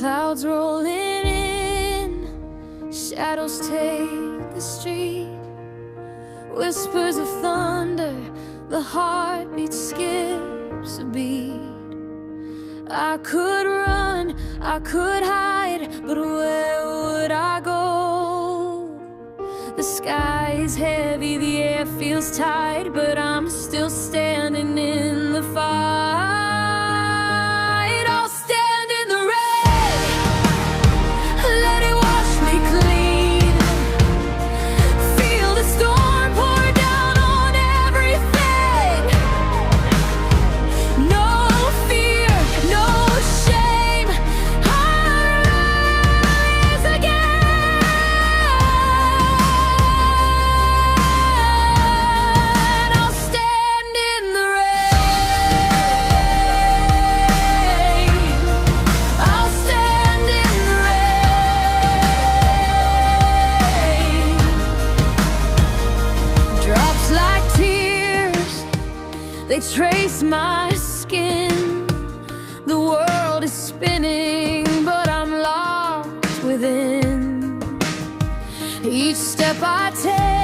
Clouds rolling in, shadows take the street. Whispers of thunder, the heartbeat skips a beat. I could run, I could hide, but where would I go? The sky is heavy, the air feels tight, but I'm still standing in the fight. I'll stand in the rain, let it wash me clean. Feel the storm pour down on everything. No fear, no shame, I'll rise again. I'll stand in the rain. I'll stand in the rain. Drops like tears, they trace my skin. The world is spinning, but I'm locked within. Each step I take